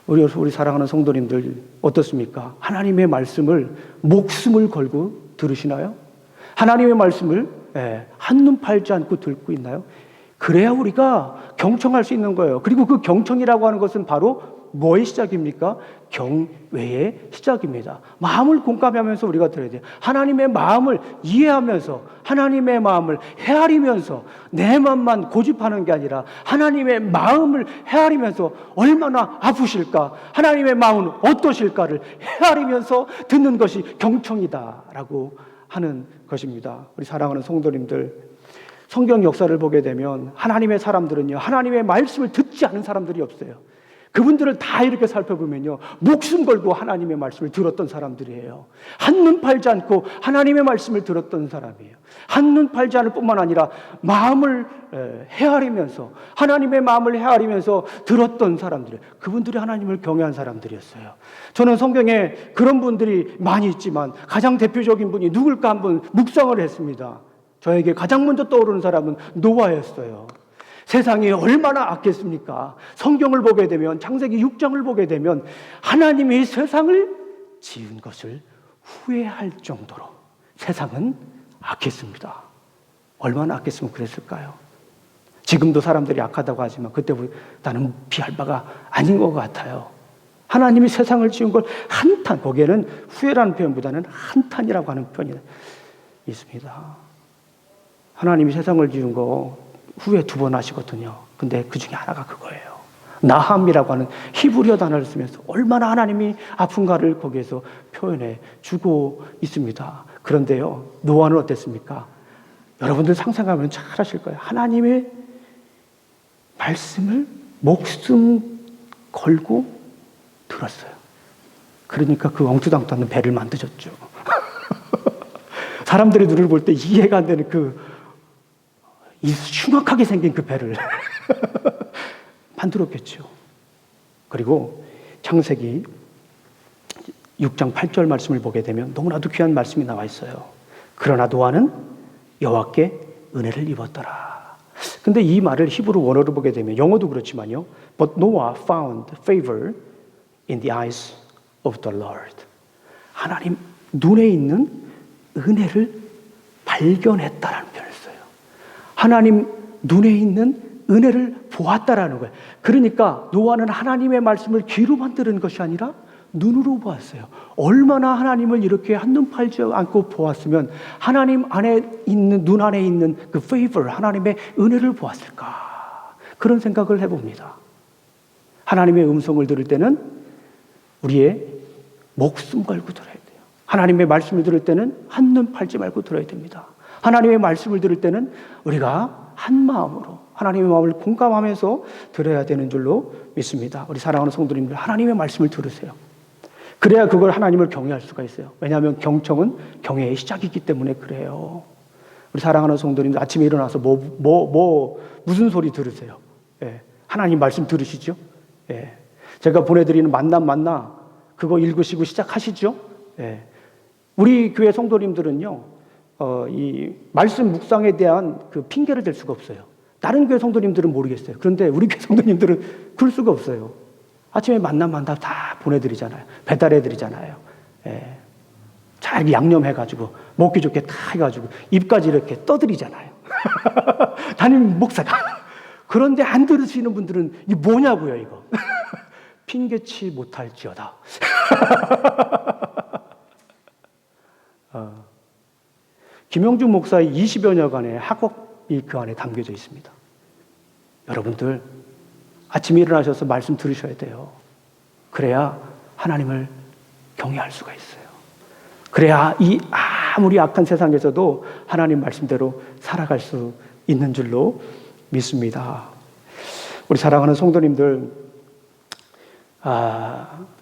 S1: 우리 사랑하는 성도님들 어떻습니까? 하나님의 말씀을 목숨을 걸고 들으시나요? 하나님의 말씀을 한눈 팔지 않고 듣고 있나요? 그래야 우리가 경청할 수 있는 거예요. 그리고 그 경청이라고 하는 것은 바로 뭐의 시작입니까? 경외의 시작입니다. 마음을 공감하면서 우리가 들어야 돼요. 하나님의 마음을 이해하면서 하나님의 마음을 헤아리면서 내 마음만 고집하는 게 아니라 하나님의 마음을 헤아리면서 얼마나 아프실까? 하나님의 마음은 어떠실까를 헤아리면서 듣는 것이 경청이다라고 하는 것입니다. 우리 사랑하는 성도님들, 성경 역사를 보게 되면 하나님의 사람들은요, 하나님의 말씀을 듣지 않은 사람들이 없어요. 그분들을 다 이렇게 살펴보면요, 목숨 걸고 하나님의 말씀을 들었던 사람들이에요. 한눈 팔지 않고 하나님의 말씀을 들었던 사람이에요. 한눈 팔지 않을 뿐만 아니라 마음을 헤아리면서 하나님의 마음을 헤아리면서 들었던 사람들이에요. 그분들이 하나님을 경외한 사람들이었어요. 저는 성경에 그런 분들이 많이 있지만 가장 대표적인 분이 누굴까 한번 묵상을 했습니다. 저에게 가장 먼저 떠오르는 사람은 노아였어요. 세상이 얼마나 악했습니까? 성경을 보게 되면, 창세기 6장을 보게 되면 하나님이 세상을 지은 것을 후회할 정도로 세상은 악했습니다. 얼마나 악했으면 그랬을까요? 지금도 사람들이 악하다고 하지만 그때보다는 비할 바가 아닌 것 같아요. 하나님이 세상을 지은 걸 한탄, 거기에는 후회라는 표현보다는 한탄이라고 하는 표현이 있습니다. 하나님이 세상을 지은 거 후회 2번 하시거든요. 근데 그 중에 하나가 그거예요. 나함이라고 하는 히브리어 단어를 쓰면서 얼마나 하나님이 아픈가를 거기에서 표현해 주고 있습니다. 그런데요, 노아는 어땠습니까? 여러분들 상상하면 잘 아실 거예요. 하나님의 말씀을 목숨 걸고 들었어요. 그러니까 그 엉투당투하는 배를 만드셨죠. 사람들의 눈을 볼 때 이해가 안 되는 이 흉악하게 생긴 그 배를 만들었겠죠. 그리고 창세기 6장 8절 말씀을 보게 되면 너무나도 귀한 말씀이 나와 있어요. 그러나 노아는 여호와께 은혜를 입었더라. 근데 이 말을 히브리 원어로 보게 되면 영어도 그렇지만요. But Noah found favor in the eyes of the Lord. 하나님 눈에 있는 은혜를 발견했다라는 표현을 써요. 하나님 눈에 있는 은혜를 보았다라는 거예요. 그러니까 노아는 하나님의 말씀을 귀로만 들은 것이 아니라 눈으로 보았어요. 얼마나 하나님을 이렇게 한눈 팔지 않고 보았으면 하나님 안에 있는, 눈 안에 있는 그 favor, 하나님의 은혜를 보았을까? 그런 생각을 해봅니다. 하나님의 음성을 들을 때는 우리의 목숨 걸고 들어야 돼요. 하나님의 말씀을 들을 때는 한눈 팔지 말고 들어야 됩니다. 하나님의 말씀을 들을 때는 우리가 한 마음으로 하나님의 마음을 공감하면서 들어야 되는 줄로 믿습니다. 우리 사랑하는 성도님들, 하나님의 말씀을 들으세요. 그래야 그걸 하나님을 경외할 수가 있어요. 왜냐하면 경청은 경외의 시작이기 때문에 그래요. 우리 사랑하는 성도님들, 아침에 일어나서 무슨 소리 들으세요? 예. 하나님 말씀 들으시죠? 예. 제가 보내드리는 만나 그거 읽으시고 시작하시죠? 예. 우리 교회 성도님들은요, 이 말씀 묵상에 대한 그 핑계를 댈 수가 없어요. 다른 교회 성도님들은 모르겠어요. 그런데 우리 교회 성도님들은 그럴 수가 없어요. 아침에 만나 다 보내드리잖아요. 배달해드리잖아요. 예. 잘 양념해가지고 먹기 좋게 다 해가지고 입까지 이렇게 떠드리잖아요. 담임 목사가. 그런데 안 들으시는 분들은 이게 뭐냐고요, 이거. 핑계치 못할지어다. 김영중 목사의 20여 년간의 학업이 그 안에 담겨져 있습니다. 여러분들 아침에 일어나셔서 말씀 들으셔야 돼요. 그래야 하나님을 경외할 수가 있어요. 그래야 이 아무리 악한 세상에서도 하나님 말씀대로 살아갈 수 있는 줄로 믿습니다. 우리 사랑하는 성도님들,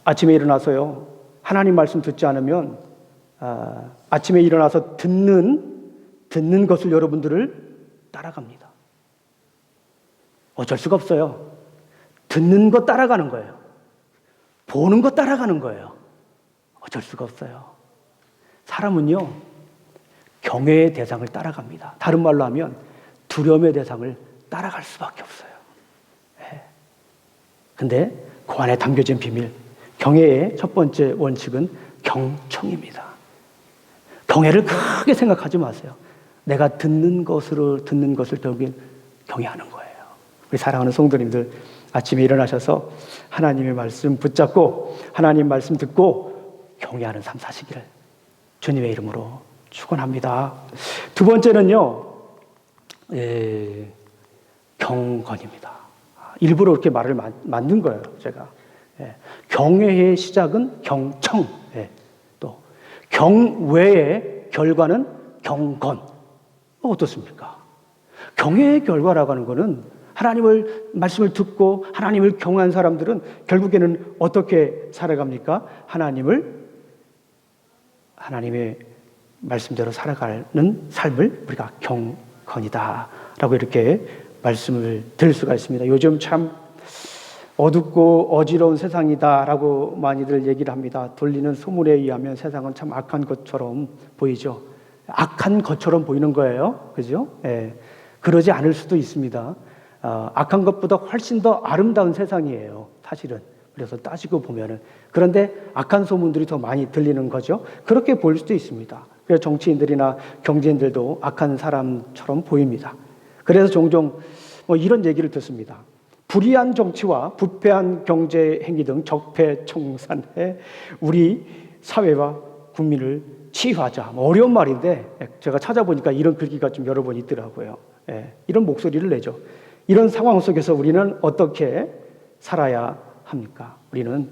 S1: 아침에 일어나서요, 하나님 말씀 듣지 않으면 아침에 일어나서 듣는 것을 여러분들을 따라갑니다. 어쩔 수가 없어요. 듣는 거 따라가는 거예요. 보는 거 따라가는 거예요. 어쩔 수가 없어요. 사람은요, 경외의 대상을 따라갑니다. 다른 말로 하면 두려움의 대상을 따라갈 수밖에 없어요. 근데 그 안에 담겨진 비밀, 경외의 첫 번째 원칙은 경청입니다. 경외를 크게 생각하지 마세요. 내가 듣는 것을 결국엔 경외하는 거예요. 우리 사랑하는 성도님들, 아침에 일어나셔서 하나님의 말씀 붙잡고 하나님 말씀 듣고 경외하는 삶 사시기를 주님의 이름으로 축원합니다. 두 번째는요, 경건입니다. 일부러 이렇게 말을 만든 거예요, 제가. 경외의 시작은 경청, 또 경외의 결과는 경건. 어떻습니까? 경외의 결과라고 하는 것은 하나님을 말씀을 듣고 하나님을 경외한 사람들은 결국에는 어떻게 살아갑니까? 하나님의 말씀대로 살아가는 삶을 우리가 경건이다라고 이렇게 말씀을 드릴 수가 있습니다. 요즘 참 어둡고 어지러운 세상이다라고 많이들 얘기를 합니다. 돌리는 소문에 의하면 세상은 참 악한 것처럼 보이죠. 악한 것처럼 보이는 거예요. 그죠? 그러지 않을 수도 있습니다. 악한 것보다 훨씬 더 아름다운 세상이에요, 사실은. 그래서 따지고 보면은. 그런데 악한 소문들이 더 많이 들리는 거죠. 그렇게 보일 수도 있습니다. 그래서 정치인들이나 경제인들도 악한 사람처럼 보입니다. 그래서 종종 이런 얘기를 듣습니다. 불의한 정치와 부패한 경제 행위 등 적폐청산해 우리 사회와 국민을 치유하자. 어려운 말인데 제가 찾아보니까 이런 글귀가 좀 여러 번 있더라고요. 이런 목소리를 내죠. 이런 상황 속에서 우리는 어떻게 살아야 합니까? 우리는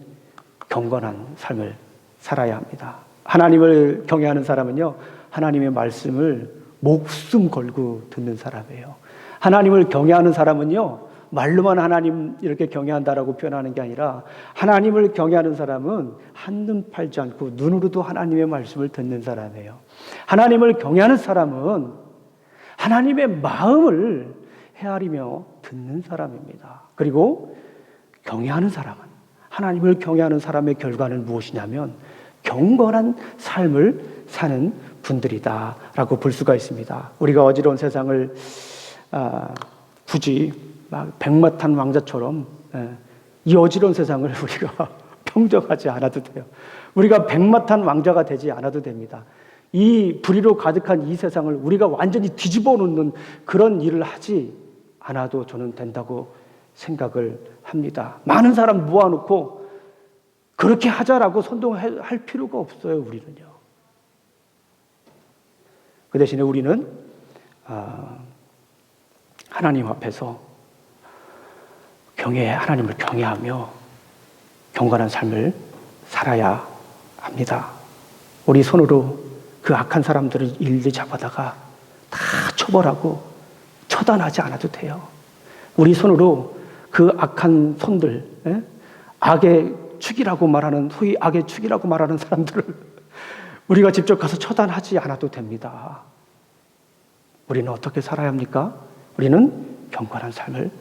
S1: 경건한 삶을 살아야 합니다. 하나님을 경외하는 사람은요, 하나님의 말씀을 목숨 걸고 듣는 사람이에요. 하나님을 경외하는 사람은요, 말로만 하나님 이렇게 경외한다라고 표현하는 게 아니라 하나님을 경외하는 사람은 한눈 팔지 않고 눈으로도 하나님의 말씀을 듣는 사람이에요. 하나님을 경외하는 사람은 하나님의 마음을 헤아리며 듣는 사람입니다. 그리고 경외하는 사람은, 하나님을 경외하는 사람의 결과는 무엇이냐면 경건한 삶을 사는 분들이다라고 볼 수가 있습니다. 우리가 어지러운 세상을 굳이 막 백마탄 왕자처럼 이 어지러운 세상을 우리가 평정하지 않아도 돼요. 우리가 백마탄 왕자가 되지 않아도 됩니다. 이 불의로 가득한 이 세상을 우리가 완전히 뒤집어 놓는 그런 일을 하지 않아도 저는 된다고 생각을 합니다. 많은 사람 모아놓고 그렇게 하자라고 선동할 필요가 없어요, 우리는요. 그 대신에 우리는 하나님 앞에서 하나님을 경외하며 경건한 삶을 살아야 합니다. 우리 손으로 그 악한 사람들을 일일이 잡아다가 다 처벌하고 처단하지 않아도 돼요. 우리 손으로 그 악한 손들, 악의 축이라고 말하는, 소위 악의 축이라고 말하는 사람들을 우리가 직접 가서 처단하지 않아도 됩니다. 우리는 어떻게 살아야 합니까? 우리는 경건한 삶을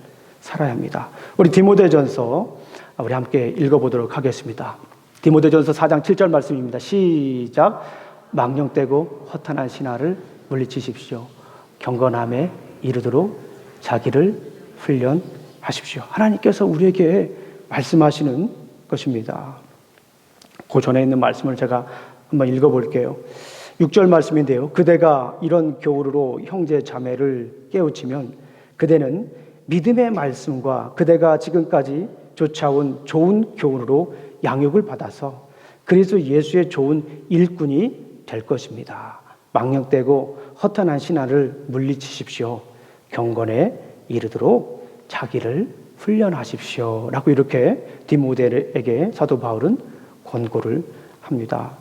S1: 살아야 합니다. 우리 디모데전서 우리 함께 읽어보도록 하겠습니다. 디모데전서 4장 7절 말씀입니다. 시작. 망령되고 허탄한 신하를 물리치십시오. 경건함에 이르도록 자기를 훈련하십시오. 하나님께서 우리에게 말씀하시는 것입니다. 그 전에 있는 말씀을 제가 한번 읽어볼게요. 6절 말씀인데요. 그대가 이런 교훈으로 형제 자매를 깨우치면 그대는 믿음의 말씀과 그대가 지금까지 쫓아온 좋은 교훈으로 양육을 받아서 그리스도 예수의 좋은 일꾼이 될 것입니다. 망령되고 허탄한 신앙을 물리치십시오. 경건에 이르도록 자기를 훈련하십시오. 라고 이렇게 디모데에게 사도 바울은 권고를 합니다.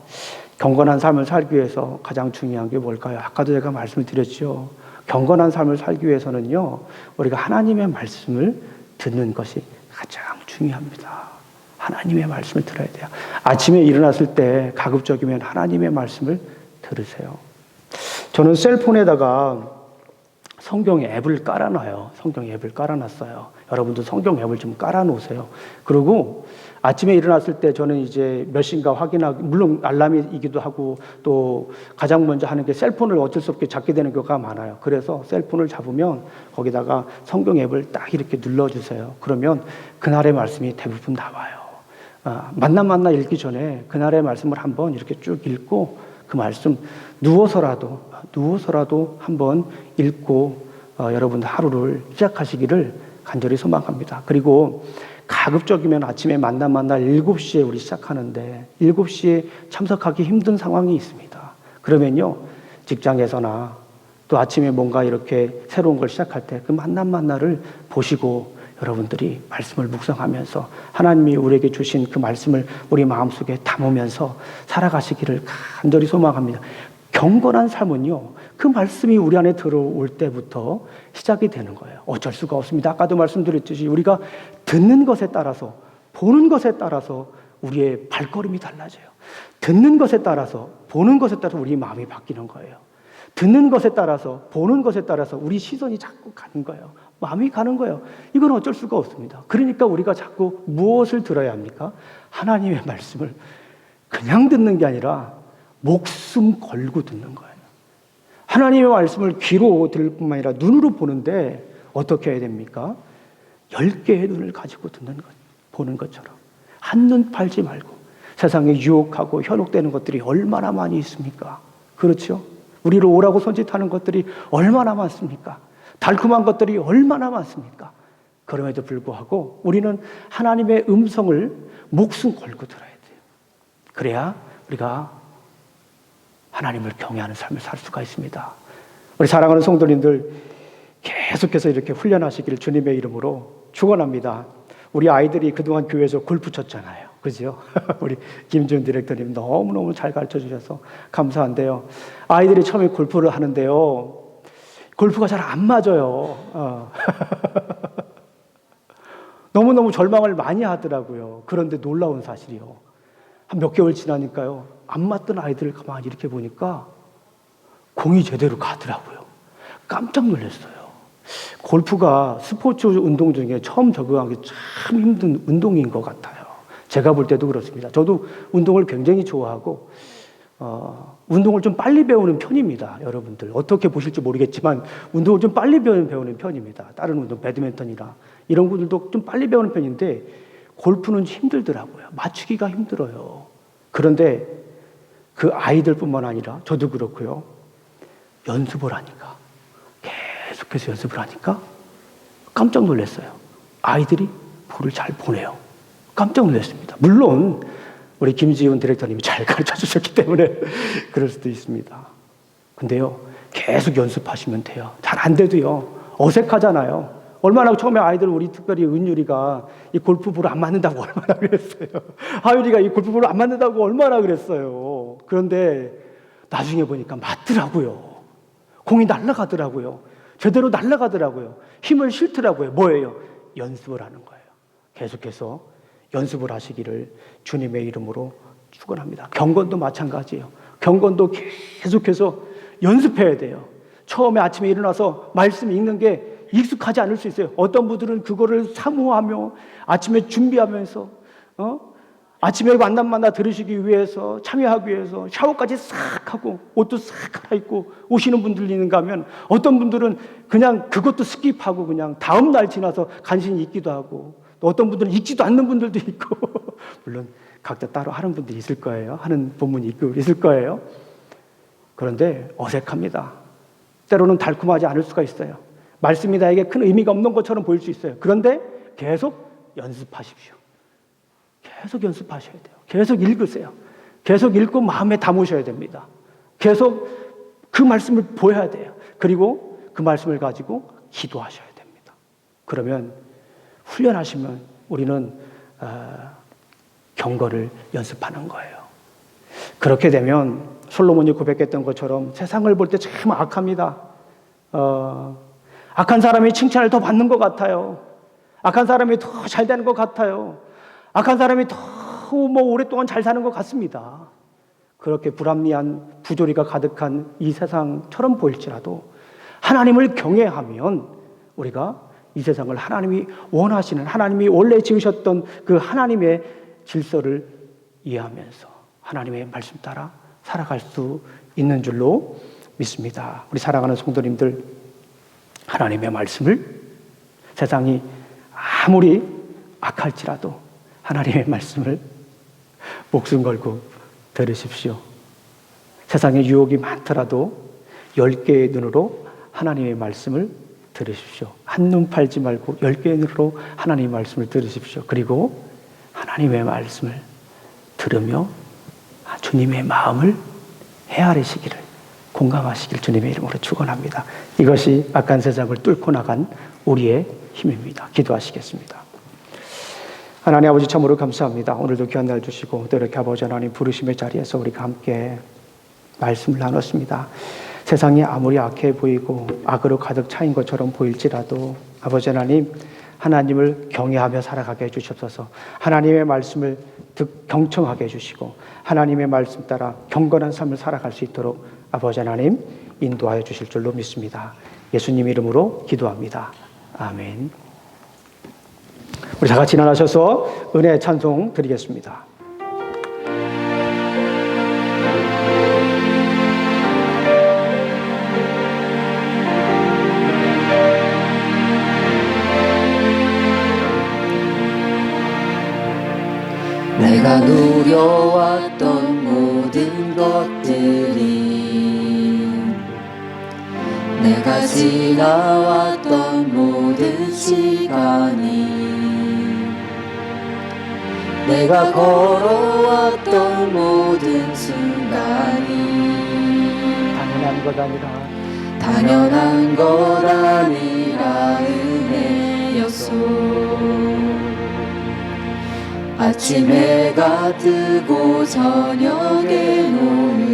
S1: 경건한 삶을 살기 위해서 가장 중요한 게 뭘까요? 아까도 제가 말씀을 드렸죠. 경건한 삶을 살기 위해서는요, 우리가 하나님의 말씀을 듣는 것이 가장 중요합니다. 하나님의 말씀을 들어야 돼요. 아침에 일어났을 때 가급적이면 하나님의 말씀을 들으세요. 저는 셀폰에다가 성경 앱을 깔아놔요. 성경 앱을 깔아놨어요. 여러분도 성경 앱을 좀 깔아놓으세요. 그리고 아침에 일어났을 때 저는 이제 몇 시인가 확인하고, 물론 알람이기도 하고 또 가장 먼저 하는 게 셀폰을 어쩔 수 없게 잡게 되는 경우가 많아요. 그래서 셀폰을 잡으면 거기다가 성경 앱을 딱 이렇게 눌러주세요. 그러면 그날의 말씀이 대부분 나와요. 만나 읽기 전에 그날의 말씀을 한번 이렇게 쭉 읽고 그 말씀 누워서라도 한번 읽고 여러분들 하루를 시작하시기를 간절히 소망합니다. 그리고 가급적이면 아침에 만날 7시에 우리 시작하는데 7시에 참석하기 힘든 상황이 있습니다. 그러면요, 직장에서나 또 아침에 뭔가 이렇게 새로운 걸 시작할 때 그 만나를 보시고 여러분들이 말씀을 묵상하면서 하나님이 우리에게 주신 그 말씀을 우리 마음속에 담으면서 살아가시기를 간절히 소망합니다. 경건한 삶은요, 그 말씀이 우리 안에 들어올 때부터 시작이 되는 거예요. 어쩔 수가 없습니다. 아까도 말씀드렸듯이 우리가 듣는 것에 따라서, 보는 것에 따라서 우리의 발걸음이 달라져요. 듣는 것에 따라서, 보는 것에 따라서 우리 마음이 바뀌는 거예요. 듣는 것에 따라서, 보는 것에 따라서 우리 시선이 자꾸 가는 거예요. 마음이 가는 거예요. 이건 어쩔 수가 없습니다. 그러니까 우리가 자꾸 무엇을 들어야 합니까? 하나님의 말씀을 그냥 듣는 게 아니라 목숨 걸고 듣는 거예요. 하나님의 말씀을 귀로 들을 뿐만 아니라 눈으로 보는데 어떻게 해야 됩니까? 10개의 눈을 가지고 보는 것처럼 한눈 팔지 말고. 세상에 유혹하고 현혹되는 것들이 얼마나 많이 있습니까? 그렇죠? 우리를 오라고 손짓하는 것들이 얼마나 많습니까? 달콤한 것들이 얼마나 많습니까? 그럼에도 불구하고 우리는 하나님의 음성을 목숨 걸고 들어야 돼요. 그래야 우리가 하나님을 경외하는 삶을 살 수가 있습니다. 우리 사랑하는 성도님들, 계속해서 이렇게 훈련하시기를 주님의 이름으로 축원합니다. 우리 아이들이 그동안 교회에서 골프 쳤잖아요. 그죠? 우리 김지훈 디렉터님 너무너무 잘 가르쳐 주셔서 감사한데요. 아이들이 처음에 골프를 하는데요, 골프가 잘 안 맞아요. 너무너무 절망을 많이 하더라고요. 그런데 놀라운 사실이요, 한 몇 개월 지나니까요, 안 맞던 아이들을 가만히 이렇게 보니까 공이 제대로 가더라고요. 깜짝 놀랐어요. 골프가 스포츠 운동 중에 처음 적응하기 참 힘든 운동인 것 같아요. 제가 볼 때도 그렇습니다. 저도 운동을 굉장히 좋아하고 운동을 좀 빨리 배우는 편입니다. 여러분들 어떻게 보실지 모르겠지만 운동을 좀 빨리 배우는 편입니다. 다른 운동, 배드민턴이나 이런 것들도 좀 빨리 배우는 편인데 골프는 힘들더라고요. 맞추기가 힘들어요. 그런데 그 아이들뿐만 아니라 저도 그렇고요, 연습을 하니까, 계속해서 연습을 하니까 깜짝 놀랐어요. 아이들이 볼을 잘 보내요. 깜짝 놀랐습니다. 물론 우리 김지훈 디렉터님이 잘 가르쳐 주셨기 때문에 그럴 수도 있습니다. 근데요, 계속 연습하시면 돼요. 잘 안 돼도요, 어색하잖아요. 얼마나 처음에 아이들, 우리 특별히 은율이가 이 골프볼을 안 맞는다고 얼마나 그랬어요. 하율이가 이 골프볼을 안 맞는다고 얼마나 그랬어요. 그런데 나중에 보니까 맞더라고요. 공이 날아가더라고요. 제대로 날아가더라고요. 힘을 실더라고요. 뭐예요? 연습을 하는 거예요. 계속해서 연습을 하시기를 주님의 이름으로 축원합니다. 경건도 마찬가지예요. 경건도 계속해서 연습해야 돼요. 처음에 아침에 일어나서 말씀 읽는 게 익숙하지 않을 수 있어요. 어떤 분들은 그거를 사모하며 아침에 준비하면서 아침에 만나 들으시기 위해서, 참여하기 위해서 샤워까지 싹 하고 옷도 싹 갈아입고 오시는 분들이 있는가 하면, 어떤 분들은 그냥 그것도 스킵하고 그냥 다음 날 지나서 간신히 읽기도 하고, 또 어떤 분들은 읽지도 않는 분들도 있고 물론 각자 따로 하는 분들이 있을 거예요. 하는 본문이 있을 거예요. 그런데 어색합니다. 때로는 달콤하지 않을 수가 있어요. 말씀이 나에게 큰 의미가 없는 것처럼 보일 수 있어요. 그런데 계속 연습하십시오. 계속 연습하셔야 돼요. 계속 읽으세요. 계속 읽고 마음에 담으셔야 됩니다. 계속 그 말씀을 보여야 돼요. 그리고 그 말씀을 가지고 기도하셔야 됩니다. 그러면 훈련하시면 우리는 경거를 연습하는 거예요. 그렇게 되면 솔로몬이 고백했던 것처럼 세상을 볼 때 참 악합니다. 악한 사람이 칭찬을 더 받는 것 같아요. 악한 사람이 더 잘 되는 것 같아요. 악한 사람이 더 오랫동안 잘 사는 것 같습니다. 그렇게 불합리한 부조리가 가득한 이 세상처럼 보일지라도 하나님을 경외하면 우리가 이 세상을 하나님이 원하시는, 하나님이 원래 지으셨던 그 하나님의 질서를 이해하면서 하나님의 말씀 따라 살아갈 수 있는 줄로 믿습니다. 우리 사랑하는 성도님들, 하나님의 말씀을 세상이 아무리 악할지라도 하나님의 말씀을 목숨 걸고 들으십시오. 세상에 유혹이 많더라도 10개의 눈으로 하나님의 말씀을 들으십시오. 한눈 팔지 말고 10개의 눈으로 하나님의 말씀을 들으십시오. 그리고 하나님의 말씀을 들으며 주님의 마음을 헤아리시기를, 공감하시길 주님의 이름으로 축원합니다. 이것이 악한 세상을 뚫고 나간 우리의 힘입니다. 기도하시겠습니다. 하나님 아버지, 참으로 감사합니다. 오늘도 귀한 날 주시고 또 이렇게 아버지 하나님 부르심의 자리에서 우리가 함께 말씀을 나눴습니다. 세상이 아무리 악해 보이고 악으로 가득 차인 것처럼 보일지라도 아버지 하나님, 하나님을 경외하며 살아가게 해주시옵소서. 하나님의 말씀을 경청하게 해주시고 하나님의 말씀 따라 경건한 삶을 살아갈 수 있도록 아버지 하나님 인도하여 주실 줄로 믿습니다. 예수님 이름으로 기도합니다. 아멘. 우리 다 같이 일어나셔서 은혜 찬송 드리겠습니다.
S3: 내가 누려왔던 모든 것들이, 내가 지나왔던 모든 시간이, 내가 걸어왔던 모든 순간이
S1: 당연한 것 아니라
S3: 당연한 것 아니라 은혜였소. 아침 해가 뜨고 저녁에 노을,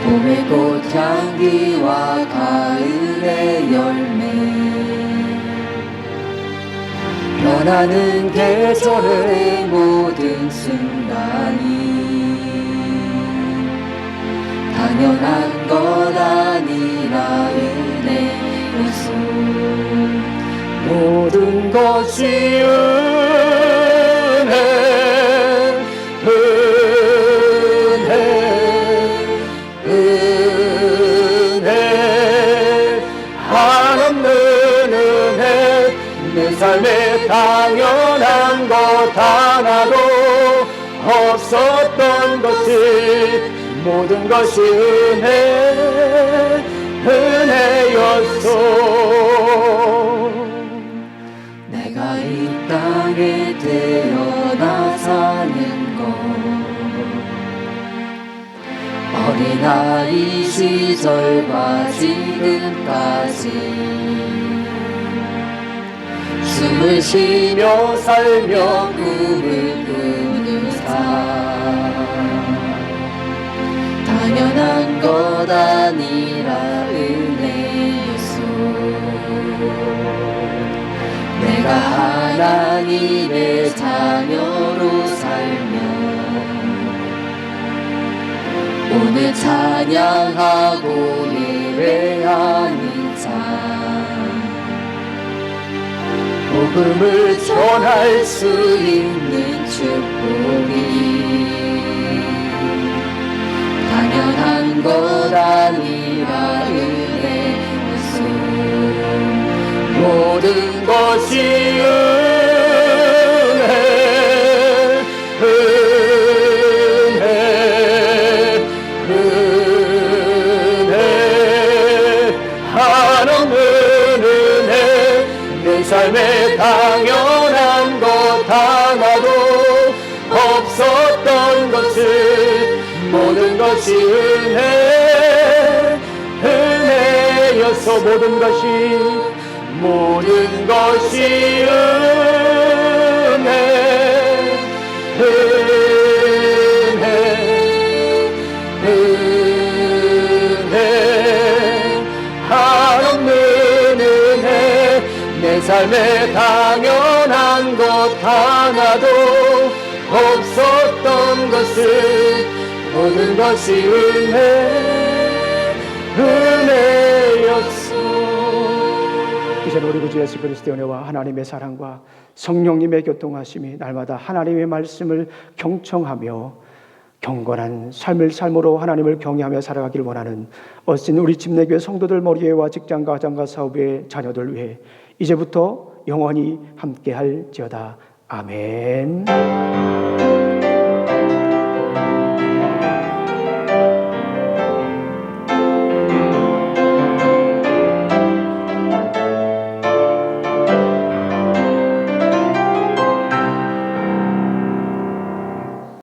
S3: 봄의 꽃향기와 가을의 열매, 변하는 계절의 모든 순간이 당연한 것 아니라 은혜였소. 모든 것이 은혜, 은혜, 은혜, 한없는 은혜. 내 삶에 당연한 것 하나도 없었던 것이 모든 것이 은혜, 은혜였소. 내가 이 땅에 태어나 사는 것, 어린아이 시절과 지금까지 숨을 쉬며 살며 꿈을 꾸는 삶, 당연한 것 아니라 은혜였소. 내가 하나님의 자녀로 살며 오늘 찬양하고 예배하는 자, 복음을 전할 수 있는 축복이 당연한 것 아니라 은혜였소. 모든 것이 은혜, 은혜, 은혜, 한없는 은혜. 내 삶에 것이 은혜, 은혜여서 모든 것이 은혜, 은혜, 은혜, 한없는 은혜. 내 삶에 당연한 것 하나도 없었던 것을 모든 것이 은혜였소.
S1: 이제는 우리 구주 예수 그리스도의 은혜와 하나님의 사랑과 성령님의 교통하심이 날마다 하나님의 말씀을 경청하며 경건한 삶으로 하나님을 경외하며 살아가길 원하는 어신 우리 집내교회 성도들 머리에와 직장, 가정과 사업의 자녀들 위해 이제부터 영원히 함께할지어다. 아멘.